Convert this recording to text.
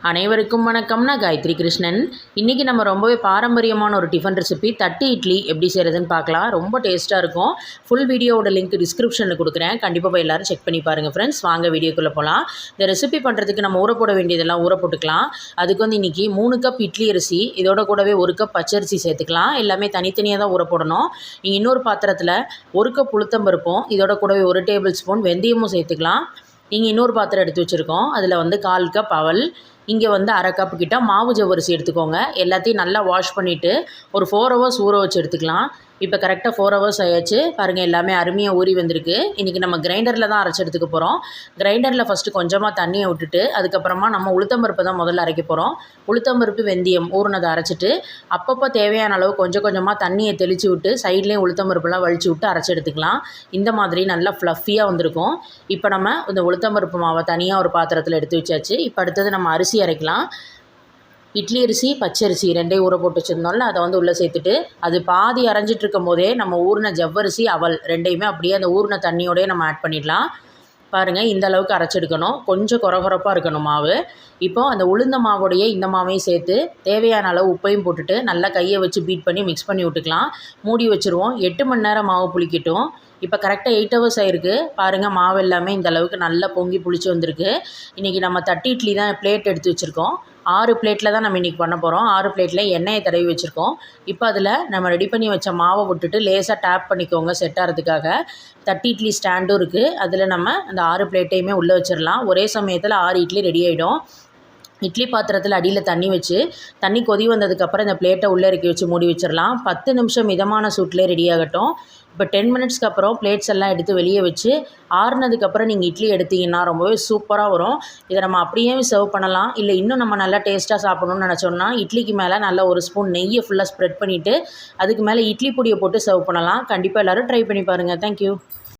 அனைவருக்கும் வணக்கம். நான் காயத்ரி கிருஷ்ணன். இன்றைக்கி நம்ம ரொம்பவே பாரம்பரியமான ஒரு டிஃபன் ரெசிபி தட்டு இட்லி எப்படி செய்கிறதுன்னு பார்க்கலாம். ரொம்ப டேஸ்ட்டாக இருக்கும். ஃபுல் வீடியோவோட லிங்க் டிஸ்கிரிப்ஷனில் கொடுக்குறேன். கண்டிப்பாக போய் எல்லோரும் செக் பண்ணி பாருங்கள் ஃப்ரெண்ட்ஸ். வாங்க வீடியோக்குள்ளே போகலாம். இந்த ரெசிபி பண்ணுறதுக்கு நம்ம ஊற போட வேண்டியதெல்லாம் ஊற போட்டுக்கலாம். அதுக்கு இன்றைக்கி 3 கப் இட்லி அரிசி, இதோட கூடவே 1 கப் பச்சரிசி சேர்த்துக்கலாம். எல்லாமே தனித்தனியாக தான் ஊற போடணும். நீங்கள் இன்னொரு பாத்திரத்தில் 1 கப் உளுத்தம்பருப்பும், இதோட கூடவே 1 டேபிள் ஸ்பூன் வெந்தயமும் சேர்த்துக்கலாம். நீங்கள் இன்னொரு பாத்திரம் எடுத்து வச்சுருக்கோம். அதில் 1/4 கப் அவல், இங்கே 1/2 கப் கிட்ட மாவு ஜவ்வரிசி எடுத்துக்கோங்க. எல்லாத்தையும் நல்லா வாஷ் பண்ணிவிட்டு ஒரு 4 ஹவர்ஸ் ஊற வச்சு எடுத்துக்கலாம். இப்போ கரெக்டாக 4 ஹவர்ஸ் ஆயாச்சு. பாருங்கள், எல்லாமே அருமையாக ஊறி வந்திருக்கு. இன்றைக்கி நம்ம கிரைண்டரில் தான் அரைச்சி எடுத்துக்க போகிறோம். கிரைண்டரில் ஃபஸ்ட்டு கொஞ்சமாக தண்ணியை விட்டுட்டு அதுக்கப்புறமா நம்ம உளுத்தம்பருப்பு தான் முதல்ல அரைக்க போகிறோம். உளுத்தம்பருப்பு வெந்தயம் ஊறினதை அரைச்சிட்டு அப்பப்போ தேவையான அளவு கொஞ்சம் கொஞ்சமாக தண்ணியை தெளித்து விட்டு சைட்லேயும் உளுத்தம்பருப்புலாம் வலிச்சு விட்டு அரைச்சி எடுத்துக்கலாம். இந்த மாதிரி நல்லா ஃப்ளஃபியாக வந்திருக்கும். இப்போ நம்ம இந்த உளுத்தம்பருப்பு மாவை தனியாக ஒரு பாத்திரத்தில் எடுத்து வச்சாச்சு. இப்போ அடுத்தது நம்ம அரிசி அரைக்கலாம். இட்லி அரிசி, பச்சரிசி ரெண்டையும் ஊற போட்டு வச்சுருந்தோம்ல, அதை உள்ளே சேர்த்துட்டு அது பாதி அரைஞ்சிட்டு இருக்கும் போதே நம்ம ஊறின ஜவ்வரிசி, அவல் ரெண்டையுமே அப்படியே அந்த ஊறின தண்ணியோடய நம்ம ஆட் பண்ணிடலாம். பாருங்கள், இந்த அளவுக்கு அரைச்செடுக்கணும். கொஞ்சம் கொரகொரப்பாக இருக்கணும் மாவு. இப்போது அந்த உளுந்த மாவோடையே இந்த மாவையும் சேர்த்து தேவையான அளவு உப்பையும் போட்டுட்டு நல்லா கையை வச்சு பீட் பண்ணி மிக்ஸ் பண்ணி விட்டுக்கலாம். மூடி வச்சுருவோம். 8 மணி நேரம் மாவு புளிக்கட்டும். இப்போ கரெக்டாக 8 ஹவர்ஸ் ஆகிருக்கு. பாருங்கள், மாவு எல்லாமே இந்த அளவுக்கு நல்லா பொங்கி புளிச்சு வந்திருக்கு. இன்றைக்கி நம்ம தட்டு இட்லி தான் பிளேட் எடுத்து வச்சுருக்கோம். 6 பிளேட்டில் தான் நம்ம இன்றைக்கி பண்ண போகிறோம். 6 பிளேட்டில் எண்ணெயை தடவி வச்சுருக்கோம். இப்போ அதில் நம்ம ரெடி பண்ணி வச்ச மாவை விட்டுட்டு லேசாக டேப் பண்ணிக்கோங்க செட் ஆகிறதுக்காக. தட்டு இட்லி ஸ்டாண்டும் இருக்குது. அதில் நம்ம அந்த 6 பிளேட்டையுமே உள்ளே வச்சிடலாம். ஒரே சமயத்தில் 6 இட்லி ரெடி ஆகிடும். இட்லி பாத்திரத்தில் அடியில் தண்ணி வச்சு தண்ணி கொதி வந்ததுக்கப்புறம் இந்த பிளேட்டை உள்ளே இறக்கி வச்சு மூடி வச்சிடலாம். 10 நிமிஷம் மிதமான சூட்டிலே ரெடி ஆகட்டும். இப்போ 10 மினிட்ஸ்க்கு அப்புறம் பிளேட்ஸ் எல்லாம் எடுத்து வெளியே வச்சு ஆறுனதுக்கப்புறம் நீங்கள் இட்லி எடுத்திங்கன்னா ரொம்பவே சூப்பராக வரும். இதை நம்ம அப்படியே சர்வ் பண்ணலாம். இல்லை இன்னும் நம்ம நல்லா டேஸ்ட்டாக சாப்பிடணும்னு நினச்சோன்னா இட்லிக்கு மேலே நல்லா 1 ஸ்பூன் நெய்யை ஃபுல்லாக ஸ்ப்ரெட் பண்ணிவிட்டு அதுக்கு மேலே இட்லி பொடியை போட்டு சர்வ் பண்ணலாம். கண்டிப்பாக எல்லோரும் ட்ரை பண்ணி பாருங்கள். தேங்க்யூ.